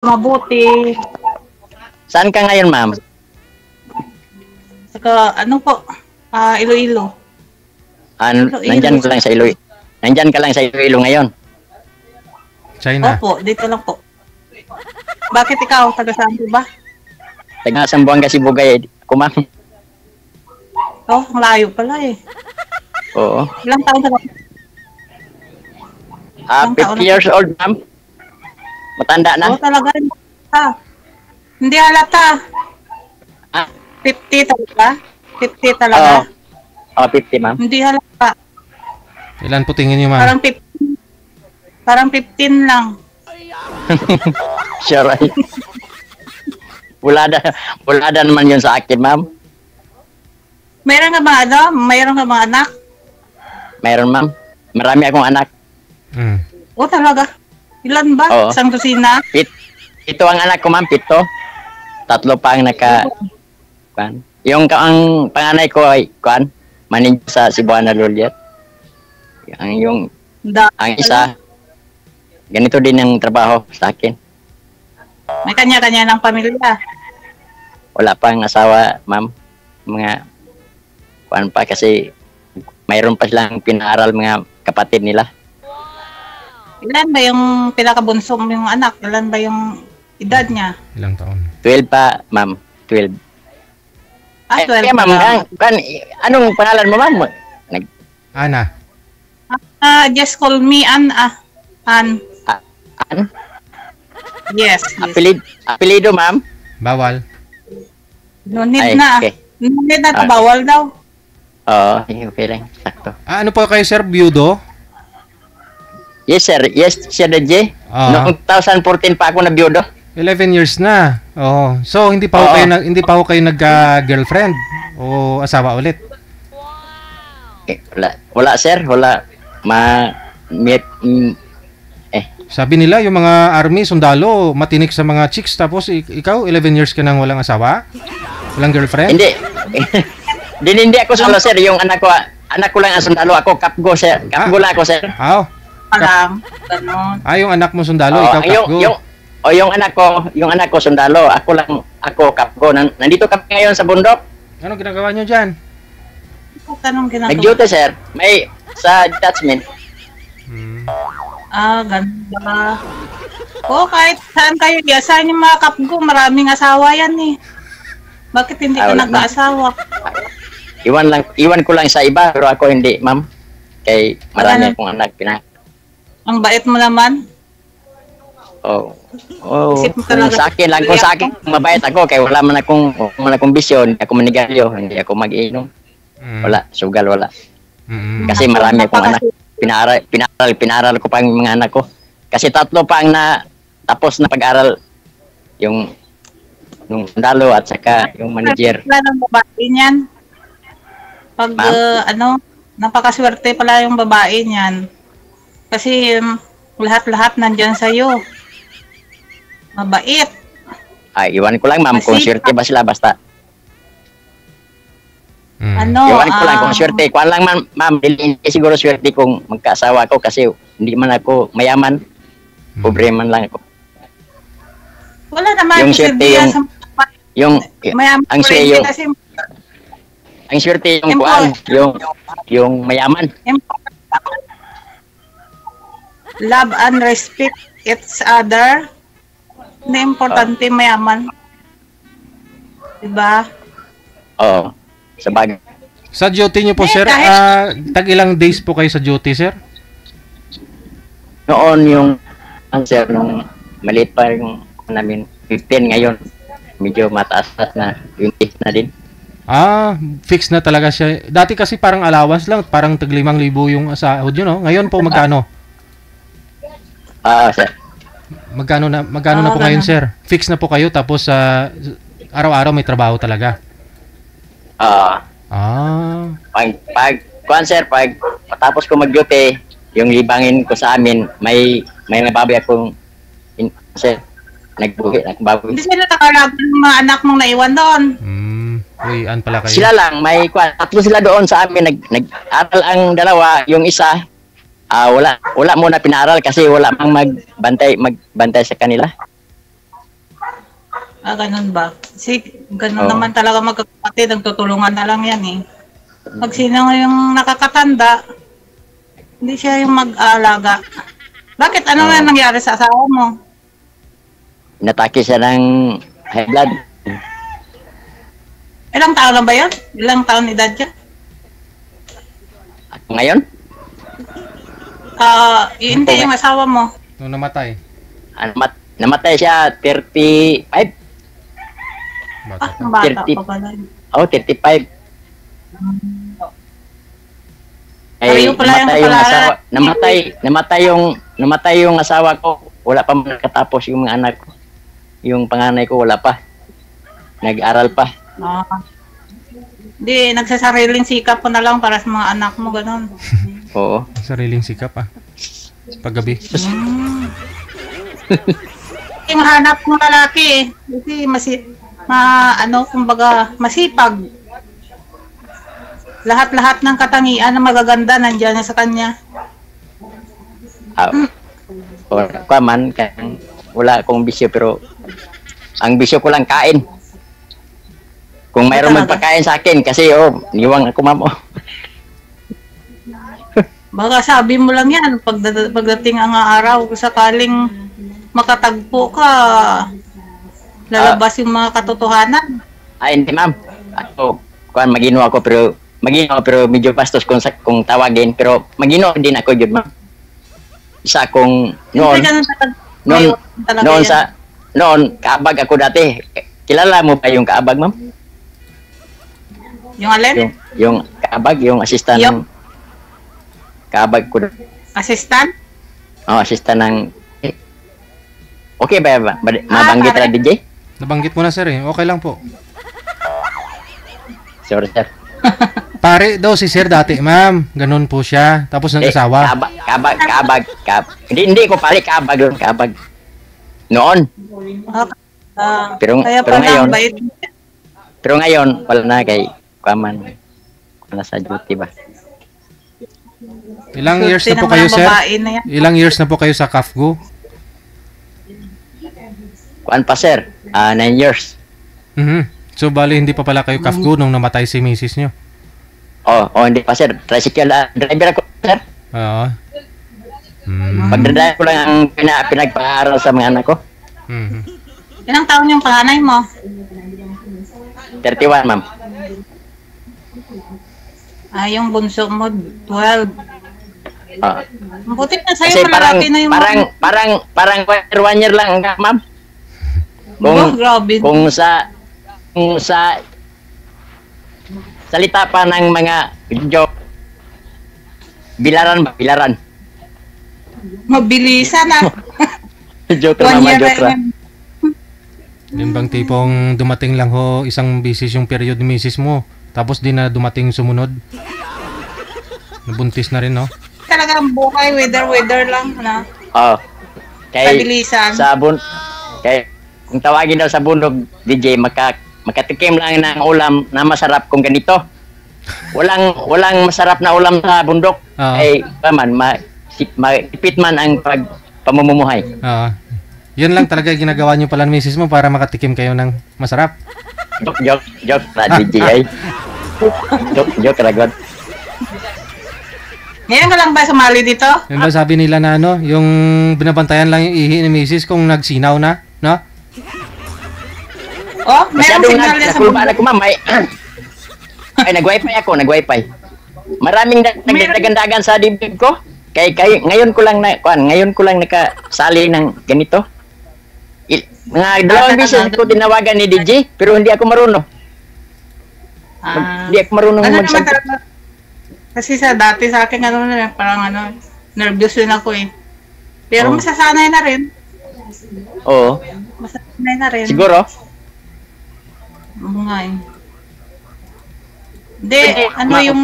mabuti. Saan ka ngayon, ma'am? Saka, ano po, Iloilo. Nandyan ka lang sa Iloilo. Nandyan ka lang sa Iloilo ngayon. China. Opo, dito lang po. Bakit ikaw? Taga saan po ba? Taga Sambuanga, Sibugay. Kumam. Oh, ang layo pala eh. Oo. Ilang taon na ba? 50 years old, ma'am. Matanda na. Oo, talaga. Hindi halata. Ah. 50 talaga? 50 talaga? Oo. 50, ma'am. Hindi halata. Ilan po tingin niyo, ma'am? Parang 15. Parang 15 lang. Sure, right. Bulada naman yun sa akin, ma'am. Mayroon ka ba Mayroon ka mga anak? Mayroon, ma'am. Marami akong anak. Oo, talaga. Ilan ba? Oo. Isang dosina? Ito ang anak ko, ma'am. 7. 3 pa ang Kwan. Yung ang panganay ko ay Kwan, manager sa Cebuana Loliet. Ang isa, ganito din ang trabaho sa akin. May kanya-kanya ng pamilya. Wala pang asawa, ma'am. Mga Kwan pa kasi mayroon pa silang pinaaral mga kapatid nila. Ilan ba yung pinakabunso yung anak? Ilan ba yung edad niya? Ilang taon? 12 pa, ma'am. 12. 12 ma'am, anong pangalan mo, ma'am? Ana. Just call me Ann. Ann. Ann? Yes. Apelido, ma'am? Bawal. No need na. Okay. No need na, bawal daw. Oo, okay lang. Sakto. Ano po kayo, sir? Byudo? Yes, sir. Yes, Sir DJ. Noong 2014 pa ako nabiyudo. 11 years na. Oh. So hindi pa ho kayo nagka-girlfriend o asawa ulit? Wala, sir. Wala. Sabi nila yung mga army sundalo matinik sa mga chicks, tapos ikaw 11 years ka nang walang asawa? Walang girlfriend? Hindi. Hindi ako solo, sir. Yung anak ko lang ang sundalo. Ako kapgo, sir. Kapgo lang ako, sir. Alam, ganun. Yung anak mo sundalo, ikaw kapgo. Yung anak ko sundalo, ako kapgo. Nandito kami ngayon sa bundok. Ano ginagawa nyo dyan? Nag-duty, sir. May sa detachment. Ganun ba? Kahit saan kayo, saan yung mga kapgo, maraming asawa yan eh. Bakit hindi ka nag-aasawa? Iwan ko lang sa iba, pero ako hindi, ma'am. Kay marami akong anak. Ang bait mo naman. Kung sa akin, mabait ako. Kaya wala man akong bisyo. Hindi ako manigalyo. Hindi ako mag-inom. Wala, sugal, wala. Kasi marami akong anak. Pinaral ko pa yung mga anak ko. Kasi 3 pa ang tapos na pag-aral. Yung sundalo at saka yung manager. Wala ng babae niyan. Pag, napakaswerte pala yung babae niyan. Kasi lahat-lahat nandyan sa'yo. Mabait. Iwan ko lang, ma'am, kung swerte ba sila basta. Iwan ko lang kung swerte. Kuan lang, ma'am, hindi siguro swerte kung magkaasawa ko kasi hindi man ako mayaman. Pobre man lang ako. Wala naman. Yung swerte ang swerte yung kuan, yung mayaman. Love and respect each other. Na importante mayaman. Diba? Oo. Sabagay. Sa duty niyo po, sir, tag-ilang days po kayo sa duty, sir? Noon sir, nung maliit pa yung namin, 15 ngayon. Medyo mataas na, 20 na din. Fix na talaga siya. Dati kasi parang allowance lang, parang tag 5,000 yung sahod yun, no? Ngayon po, magkano? Sir. Magkano na po ngayon, sir? Fix na po kayo, tapos araw-araw may trabaho talaga? Pag matapos ko mag-duty, yung libangin ko sa amin, may nababi akong nagbawi. Hindi sila nakalaban ng mga anak mong naiwan doon. Pala kayo. Sila lang, may 3 sila doon sa amin, nag-aral ang dalawa, yung isa, wala muna pinaral kasi wala mang magbantay sa kanila. Ganun ba? Kasi ganun Oo. naman talaga magkakapatid, nagtutulungan na lang yan eh. Pag sino yung nakakatanda, hindi siya yung mag-aalaga. Bakit? Ano Oo. na nangyari sa asawa mo? Natake siya ng high blood. Ilang taon na ba yun? Ilang taon edad niya? At ngayon, Hindi yung asawa mo. Nung namatay. namatay siya 35. Bata pa. Ang bata 30. pa pala. Oh, 35. Pareho pala yung namatay yung kapalaran. asawa, namatay yung asawa ko. Wala pa man nakatapos yung mga anak ko. Yung panganay ko wala pa. Nag-aral pa. Ah. Hindi, nagsasariling sikap ko na lang para sa mga anak mo, ganun. Oo. Sariling sikap paggabi. Yung hanap mo lalaki eh. Kasi kumbaga, masipag. Lahat-lahat ng katangian na magaganda nandiyan na sa kanya. Wala akong bisyo pero ang bisyo ko lang kain. Kung mayroong Talaga? magpakain sa akin kasi niwang ako mamo. Baka sabi mo lang yan, pagdating ang araw, sakaling makatagpo ka, lalabas yung mga katotohanan. Ay hindi ma'am. Magino ako pero medyo bastos kung tawagin pero magino din ako yun ma'am. Isa akong Hindi ganun talaga yan. noon kaabag ako dati. Kilala mo ba yung kaabag ma'am? Yung alin? Yung kaabag, yung assistant Yung? ng kaabag ko. Assistant? Assistant ng okay ba? Mabanggit pare. na DJ? Nabanggit mo na sir eh. Okay lang po. Sorry sir. Pare daw si sir dati, ma'am. Ganun po siya. Tapos nag-asawa. Kaabag. Hindi ko pali kaabag yun, kaabag. Noon. Pero Kaya pala ngayon, ang bait. pero ngayon, wala na kay Kaman. Wala sa duty ba? Ilang years Swerte na po ng kayo, mga sir? babae na yan. Ilang years na po kayo sa CAFGO? Kuan pa sir, 9 years. So, bali, hindi pa pala kayo CAFGO nung namatay si misis nyo? Hindi pa sir. Tricycle driver ako sir. Oo. Pagdadaan ko lang ang pinagpaaral sa mga anak ko. Ilang taon yung panganay mo? 31 ma'am. Yung bunso mo, 12. Buti na Kasi sa'yo, malalaki na yung parang 1 year lang ma'am. Grabe. Kung sa salita pa ng mga joke, bilaran. Mabilisan na. Joke 1 mama, year joke ra. na. Yun bang tipong dumating lang ho isang bisis yung period ni misis mo, tapos di na dumating sumunod? Nabuntis na rin, no? Talagang buhay, weather lang. Ano? Kay Pabilisan. kay kung tawagin daw sa bundok DJ makatikim lang ng ulam na masarap kung ganito. Walang masarap na ulam sa bundok. Ay tipid man ang pamumuhay. Yun lang talaga ginagawa nyo pala ng misis mo para makatikim kayo ng masarap. Joke na DJ ay. Joke na God. Ngayon ka lang ba sumali dito? Yun ba sabi nila na yung binabantayan lang yung ihi ni misis kung nagsinaw na, no? Meron Masyadong signal yan sa nakulbaan ako ma'am. Ay nag-wifi. Maraming nagdagandagan sa dibdib ko. Ngayon ko lang nakasali ng ganito. Mga dalawang beses ko tinawagan ni DJ pero hindi ako marunong. Hindi ako marunong magsagot. Kasi dati sa akin parang nervous din ako eh. Pero masasanay na rin. Oo. Masasanay na rin. Siguro? Oo nga eh. Hindi, yung...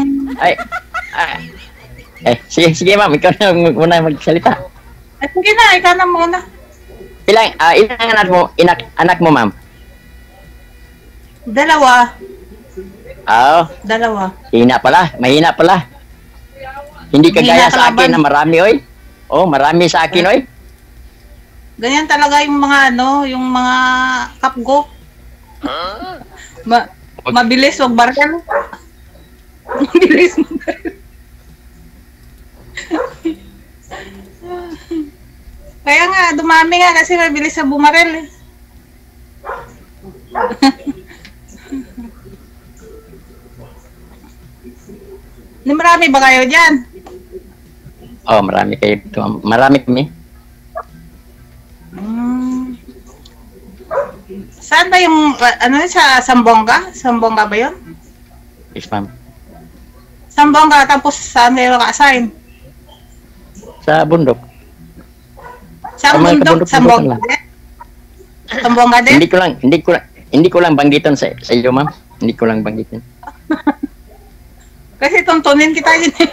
Sige ma'am, ikaw na muna magsalita. Sige na, ikaw na muna. Ilang anak mo ma'am? 2. Dalawa. Mahina pala. Hindi kagaya sa akin na marami oy. Marami sa akin oy. Ganyan talaga yung mga ano, yung mga kapgo. Mabilis wag barkal. Mabilis magbarkal. Kaya nga, dumami nga kasi mabilis sa bumarel eh. Marami ba kayo dyan? Oh, marami kayo dito. Marami kami. Saan ba yung, ano sa Sambonga? Sambonga ba yun? Yes, ma'am. Sambonga, tapos saan kayo naka-assign? Sa bundok. Sa bundok? Sambonga din? Sambonga din? Hindi ko lang banggitan sa iyo, ma'am. Hindi ko lang banggitan. Kasi tuntunin kita yun eh.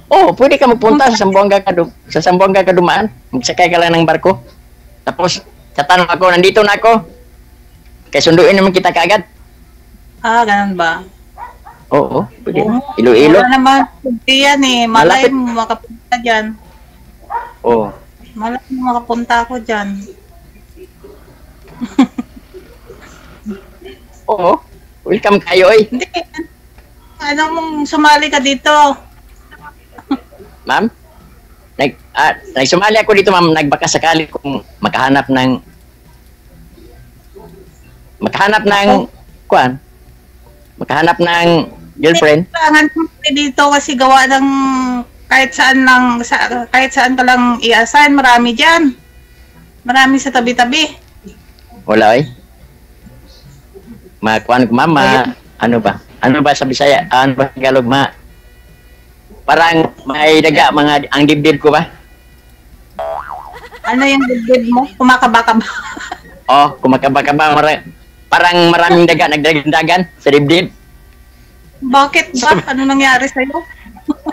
Oh, pwede ka magpunta sa Sambonga ka dumaan. Magsakay ka lang ng barko. Tapos, tatanong ako, nandito na ako. Kaya sunduin naman kita kaagad. Ah, ganun ba? Oo, pwede. Iloilo. Wala naman, hindi yan eh. Malay mo makapunta dyan. Oo. Malay mo makapunta ako dyan. Oo. Welcome kayo eh. Hindi. Ano mong sumali ka dito? Ma'am? Nagsumali ako dito, ma'am. Nagbaka sakali kung makahanap ng makahanap ng girlfriend. Kailangan mo dito kasi gawa ng kahit saan ka lang i-assign, marami diyan. Marami sa tabi-tabi. Wala eh. Makuan ko, ma'am, ano ba sa Bisaya? Ano ba sa Tagalog, ma? Parang may daga ang dibdib ko ba? Ano yung dibdib mo? Kumakaba-kaba. Oh, kumakaba-kaba. Parang maraming daga nagdagan sa dibdib. Bakit ba? Ano nangyari sa'yo?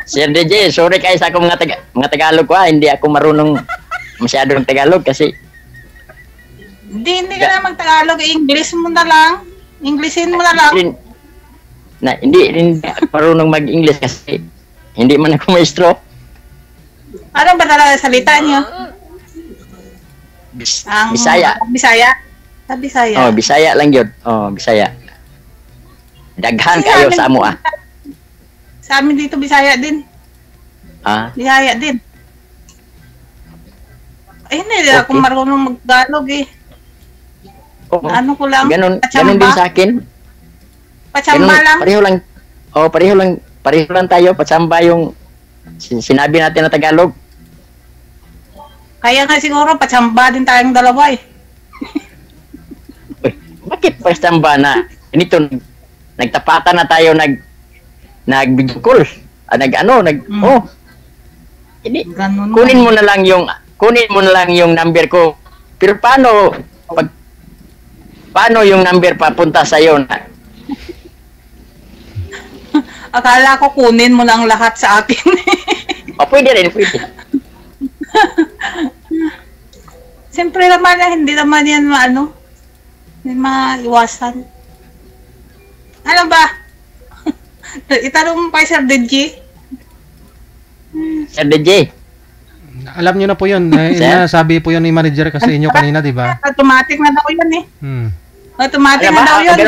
Sir DJ, sorry kayo sa akong mga Tagalog ko, hindi ako marunong masyado ng Tagalog kasi hindi ka na mag-Tagalog, English mo na lang. Englishin mo na lang. Hindi ako marunong mag-English kasi hindi man ako maestro. Ano ba talaga salita niyo? Bisaya. Bisaya? Sa Bisaya. Oh, Bisaya lang yun. Oh, Bisaya. Daghan kayo sa amo ah. Sa amin dito Bisaya din. Ah? Bisaya din. Ay, hindi ako marunong mag-Tagalog eh. Oh, ano ko lang? Ganun din sa akin. Patsamba lang. Pareho lang tayo. Patsamba yung sinabi natin na Tagalog. Kaya nga siguro patsamba din tayong dalawa eh. Uy, bakit patsamba na? Ganito, nagtapatan na tayo, nag-video call. Oh. Hindi, kunin mo na lang yung number ko. Pero paano yung number papunta sa iyo na? Akala ko kunin mo lang lahat sa akin. O, pwede rin, pwede. Siyempre naman, hindi naman yan may maiwasan. Ano ba? Itanong mo pa Sir DJ. Sir DJ. Alam niyo na po yun. Sabi po yun ni manager kasi inyo kanina, di ba? Automatic na daw yun eh. Automatic Ano na ba? daw yun.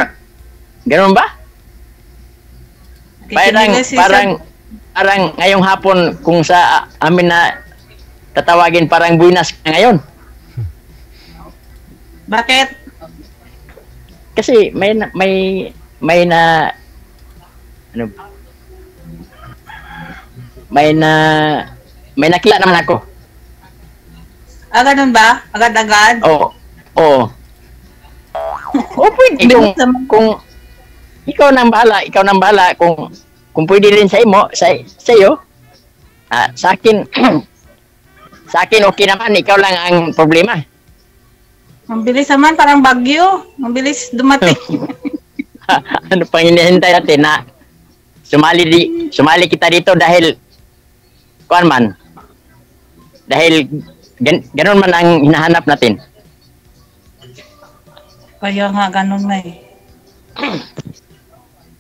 Ganun ba? Parang ngayong hapon kung sa amin na tatawagin parang buinas ka ngayon. Bakit? Kasi may nakita naman ako. Ah, ganun ba? Agad-agad? Oo. O pwede kung ikaw nang bahala kung pwede rin sa iyo. Sa akin okay naman, ikaw lang ang problema. Ang bilis naman, parang bagyo. Ang bilis dumating. Ano pang hinihintay natin na sumali kita dito dahil ganun man ang hinahanap natin. Kaya nga, ganun na eh.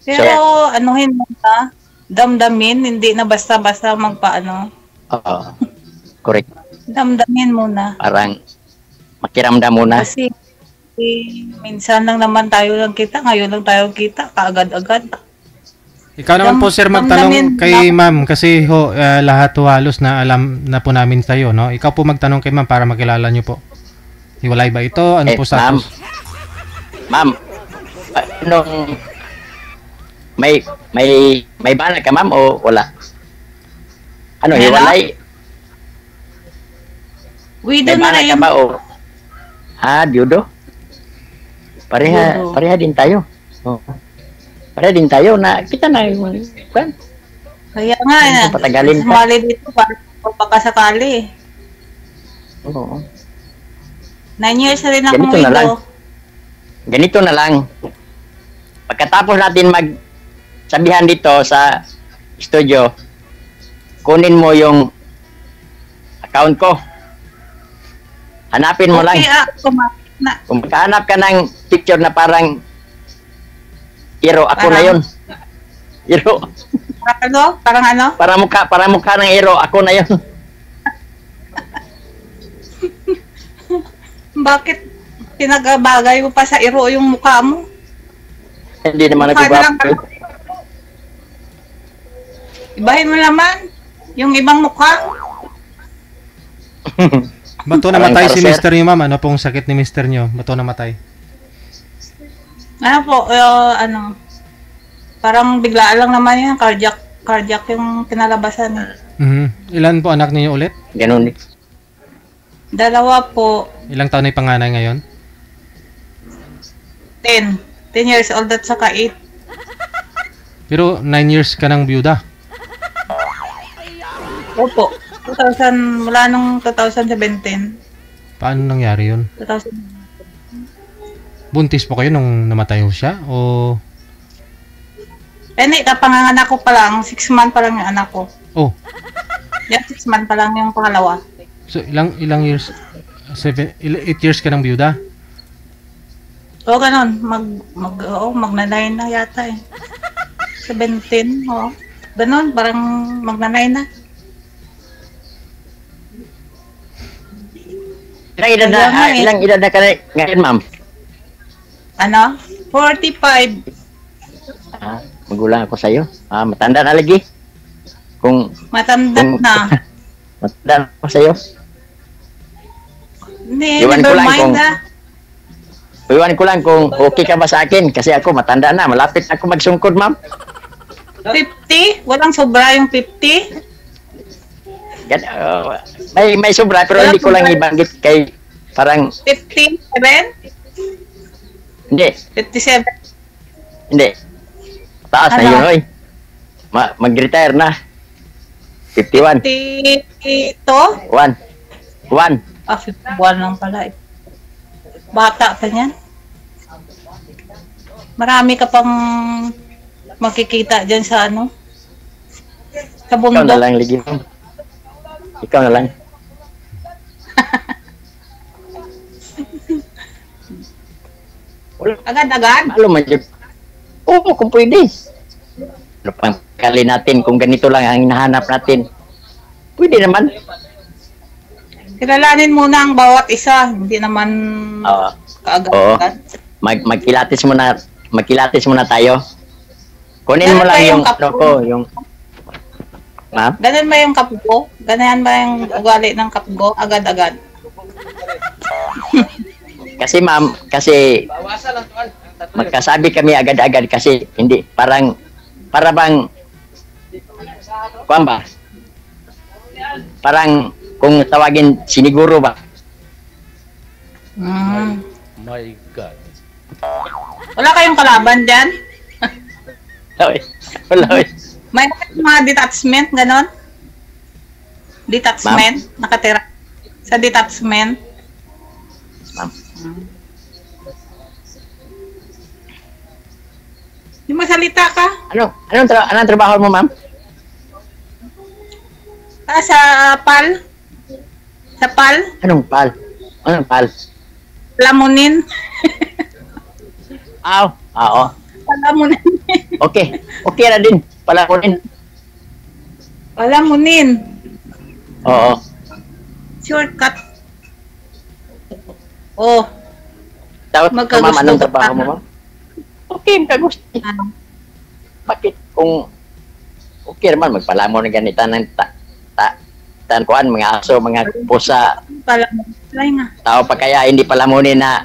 Pero, anuhin mo ba? Damdamin, hindi na basta-basta magpaano. Oo. Correct. Damdamin muna. Parang makiramdam muna. Kasi minsan lang naman tayo lang kita, ngayon lang tayo kita, kaagad-agad. Ikaw naman po sir magtanong kay ma'am kasi lahat ho halos na alam na po namin tayo, no? Ikaw po magtanong kay ma'am para makilala niyo po. Hiwalay ba ito? Ano po status? Ma'am, anong may bana ka ma'am o wala? Ano, hiwalay? Widow May na bana rin. ka ba o? Diudo? Pareha din tayo. Oh. Pareha din tayo na kita na yung kan. Kaya nga, patagalin pa. sumali dito para pagkasakali. Oo. 9 years na rin akong Ganito na lang. widow. Ganito na lang. Pagkatapos natin magsabihan dito sa studio, kunin mo yung account ko. Hanapin mo lang. Kung makahanap ka ng picture na parang hero, ako na yun. Hero. Parang ano? Para mukha ng hero, ako na yun. Bakit pinagabagay mo pa sa iro yung mukha mo? Hindi naman ako gwapo. Ibahin mo naman yung ibang mukha. Bato namatay si mister niyo ma'am. Ano pong sakit ni mister niyo? Bato namatay. Ano po, parang biglaan lang naman yan, cardiac yung pinalabasan. Ilan po anak niyo ulit? Ganun. 2 po. Ilang taon na yung panganay ngayon? 10 years old at saka 8. Pero 9 years ka ng byuda. Opo. Mula nung 2017. Paano nangyari yun? 2000. Buntis po kayo nung namatay ho siya? O... kapanganak ko pa lang, 6 months pa lang yung anak ko. Oh. Yan, 6 months pa lang yung pangalawa. So, ilang years? 8 years ka ng byuda? Oo, ganun. Magnanay na yata eh. 17, oo. Ganun, parang magnanay na. Ilang edad na ka ngayon, ma'am? Ano? 45. Magulang ako sa'yo. Matanda na lagi. Matanda na. Matanda na ako sa'yo. Hindi, Iwan ko never lang mind kung- na. Iwan ko lang kung okay ka ba sa akin kasi ako matanda na. Malapit na ako magsungkod, ma'am. 50? Walang sobra yung 50? May sobra pero hindi ko lang ibanggit kay parang 57? hindi. 57? Hindi. Taas na Ano? yun, oy. Mag-retire na. 51. 52? 1. 51 lang pala eh. Bata pa niyan. Marami ka pang makikita dyan sa ano? Sa Ikaw na bundok. lang, lagi. Ikaw na lang. Agad-agad? Malo man dyan. Oo, kung pwede. Ano pang kali natin kung ganito lang ang hinahanap natin. Pwede naman. Kilalanin muna ang bawat isa. Hindi naman Oo. kaagad-agad. Magkilatis muna tayo. Kunin mo Ganun lang ba yung yung kapo? ano ko, yung ma'am? Ganun ba yung kapgo? Ganyan ba yung ugali ng kapgo? Agad-agad. Kasi ma'am, magkasabi kami agad-agad kasi hindi para bang kuwan ba? Parang kung tawagin siniguro ba? My God. Wala kayong kalaban dyan? Wala. May mga detachment, ganon? Detachment? Nakatira sa detachment? Ma'am. Yung masalita ka? Anong trabaho mo, ma'am? Sa PAL? Sa PAL? Anong pal? Lamunin? Oo. Palamunin. Okay na din. Palamunin. Palamunin. Oo. Shortcut. Oh, Dapat Magkagusto ma'am, anong ka trabaho pa. mo, ma'am? Okay, kagusto. ano, Bakit kung okay naman, magpalamon ng ganita ng kuan, mga aso, mga pusa, pala, try nga. tao pa kaya hindi palamunin na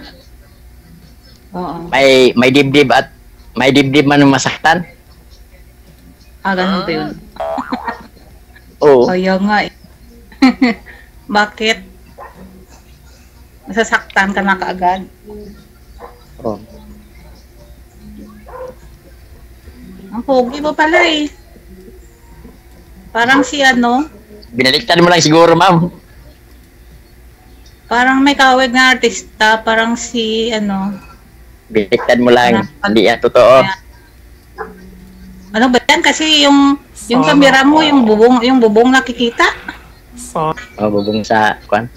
Oo. may dibdib at may dibdib man masaktan? Ganun ba yun? Oo. Kaya nga eh. Bakit? Masasaktan ka na kaagad. Oh. Ang pogi mo pala eh. Parang si ano, Binaliktad mo lang siguro, ma'am. parang may kawig na artista, parang si ano, Binaliktad mo lang. Ano? Hindi yan totoo. ano ba yan? Kasi yung kamera mo, yung bubong nakikita. Oh, bubong sa kuan.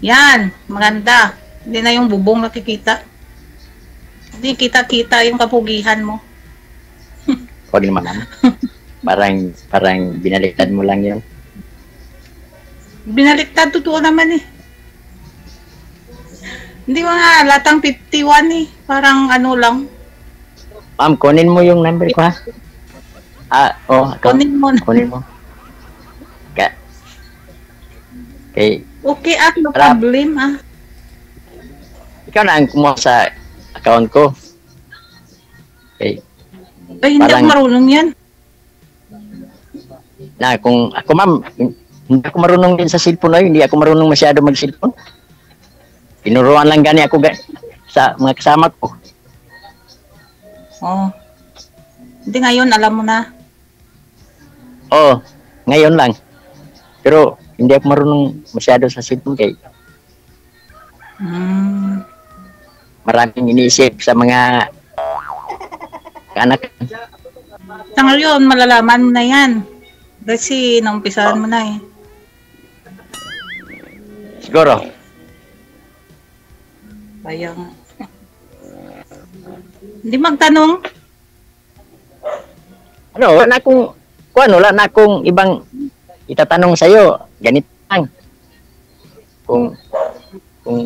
Yan, maganda. Hindi na yung bubong nakikita. Hindi kita-kita yung kapugihan mo. Huwag naman, ma'am. Parang binaliktad mo lang yun. Binaliktad, totoo naman eh. Hindi mga latang 51 eh. Parang ano lang. Ma'am, kunin mo yung number ko, ha? Kunin mo na. Kunin mo. Okay. Okay at no Rap. problem ah. Ikaw na ang kumuha sa account ko. Okay. Ay, hindi Parang- ako marunong yan. Na kung ako, ma'am, hindi ako marunong din sa cellphone na yun. Hindi ako marunong masyado mag-cellphone. Tinuruan lang gani ako sa mga kasama ko. Oh. Hindi ngayon, alam mo na. Oo, ngayon lang. Pero hindi ako marunong masyado sa cellphone kay Hmm. maraming iniisip sa mga anak. Sa ngayon, malalaman mo na yan. Kasi naumpisahan mo na eh. Siguro. Kaya nga. Hindi magtanong. Ano, wala na akong, wala na akong ibang itatanong sa'yo. Ganito lang. Kung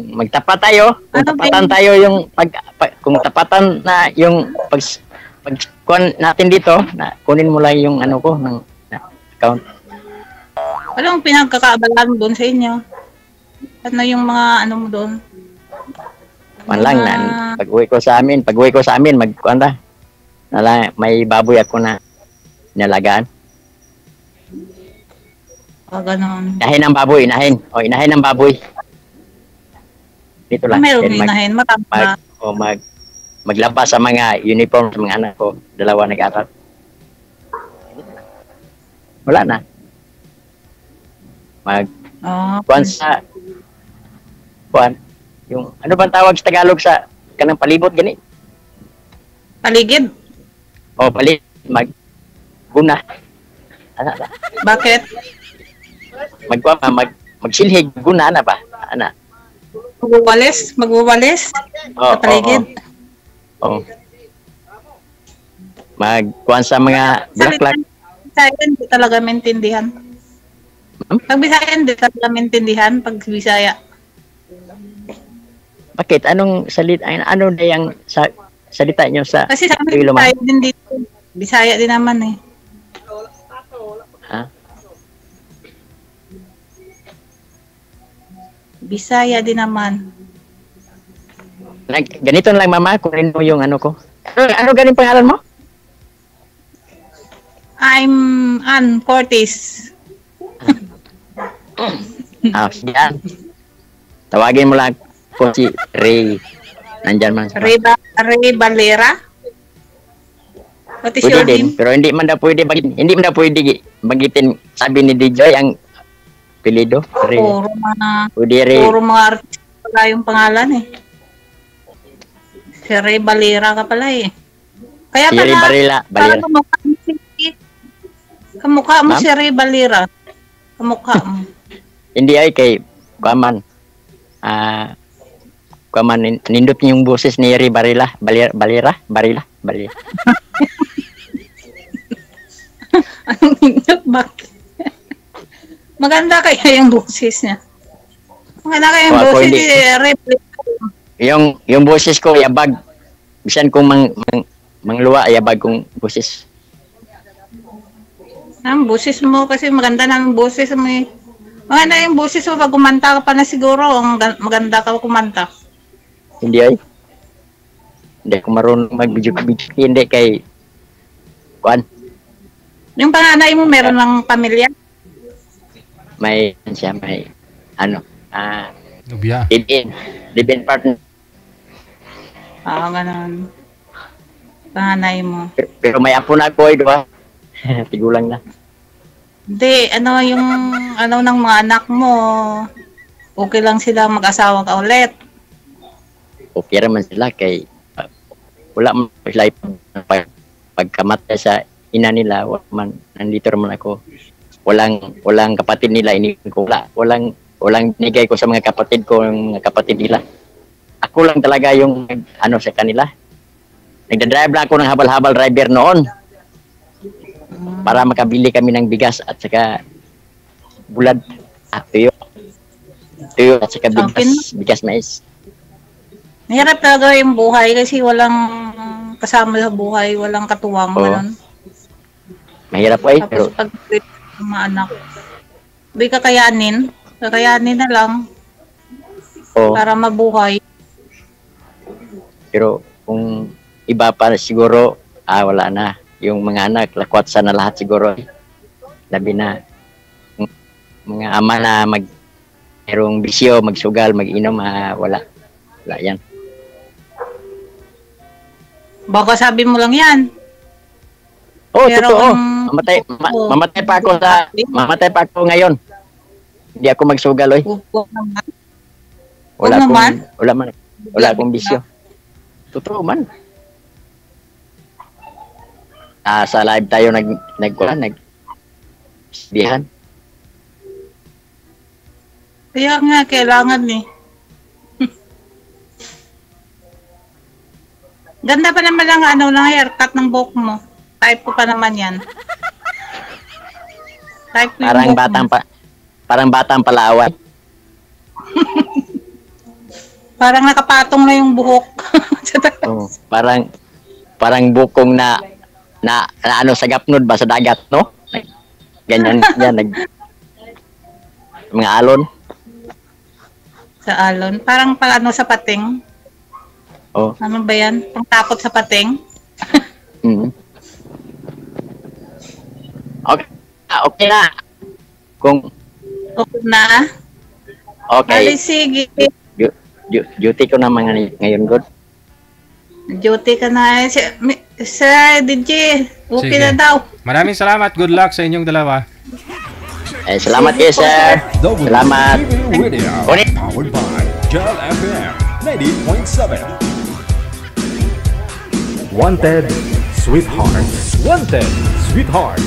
magtapat tayo, kung Ano, tapatan Ben? tayo yung kung tapatan na yung pag kuan natin dito, na kunin mo lang yung ano ko ng account. Walang pinagkakaabalaan mo doon sa inyo. Ano yung mga ano mo doon? Man lang na pag-uwi ko sa amin, magkuan ta. May baboy ako na nalagaan. Ganon. Inahin ang baboy, inahin. O, inahin ang baboy. Dito lang. Mayroon Then inahin, matamba. maglaba sa mga uniform sa mga anak ko. Dalawa nag-aral. Wala na. Kuan sa kuan. Yung ano bang tawag sa Tagalog sa kanang palibot gani? Paligid. O palibot guna. Bakit? Magsilhig guna na ba? Ana. Magwawalis? Sa paligid? Oo. Magkuhan sa mga bulaklak. Bisaya, hindi talaga maintindihan. Pag Bisaya, hindi talaga maintindihan. Pag Bisaya. Bakit? Anong salita? Ano na yung salita nyo sa Kasi sa amin, Iloilo, ma'am? Bisaya din dito. Bisaya din naman eh. Ha? Bisaya din naman. Ganito lang, mama. Kunin mo yung ano ko. Ano galing pangalan mo? I'm Ann Cortez. Sige. Tawagin mo lang po si Ray. Nandyan man. Ray Valera. What is Pwede your din. name? Pero hindi man daw pwede bagitin sabi ni DJ ang pilido. Ray. Pwede Ray. Puro mga artista pala yung pangalan eh. Si Ray Valera ka pala eh. Kaya Si Ray pala, Valera. parang kamukha mo Ma'am? si Ray Valera. Kamukha mo. Hindi ay kay Kuaman. Kuaman, nindot niyo yung boses ni Ray Valera. Anong nindot? Bakit? Maganda kaya yung boses niya. Maganda kaya yung O, ako boses hindi. ni Yung boses ko yabag. Bisan kung mangluwa yabag kong boses. Ang boses mo kasi maganda na ang boses mo eh. Maganda yung boses mo pag kumanta ka pa na siguro. Maganda ka kumanta. Hindi ay. Hindi ako marunong mag-video. Hindi kay kuan. Yung panganay mo meron ng pamilya? May siya may ano Nubya. live-in partner. Ganun. Panganay mo. Pero may apo na ako ay diba? Tigulang na. Hindi, ano ng mga anak mo, okay lang sila mag-asawa ka ulit. Okay raman sila kay wala man sila pagkamatay sa ina nila, wala man, nandito raman ako. Walang kapatid nila, walang nigay ko sa mga kapatid ko, yung mga kapatid nila. Ako lang talaga yung ano sa kanila. Nagdadrive lang ako ng habal-habal driver noon para makabili kami ng bigas at saka bulad at tuyo at saka bigas mais. Mahirap talaga yung buhay kasi walang kasama sa buhay, walang katuwang. Oo. Ganun. Mahirap po eh, pero Tapos pag mga anak, di kakayanin na lang oo. para mabuhay. Pero kung iba pa siguro, wala na. Yung mga anak, lakwat sana lahat siguro. Labi na mga ama na merong bisyo, magsugal, mag-inom, wala. Wala yan. Baka sabi mo lang yan. Oh, Pero totoo. ang- Mamatay pa ako ngayon. Hindi ako magsugal, oy. Huwag naman. Wala Oo akong, naman. wala akong bisyo. Totoo man. Sa live tayo nagbihan. Kaya nga, kailangan eh. Ganda pa naman lang ng haircut ng buhok mo. Type ko pa naman yan. Type ko yung buhok mo. Parang batang palawat. Parang nakapatong na yung buhok. Oh, parang bukong na ano sa gapnod ba sa dagat, no? Ganyan yan mga alon. Sa alon. Parang sa pating. Oh. Ano ba yan? Pangtakot sa pating? Mm. Okay. Okay na. Kung Okay na? okay. Ali, sige. Duty ko na ngayon, good. Duty ka na. Sir DJ, okay Sige. na daw. Maraming salamat. Good luck sa inyong dalawa. Salamat kayo, sir. Salamat. Radio, Ulit. powered by Jal FM 90.7. Wanted, sweetheart. Wanted, sweetheart.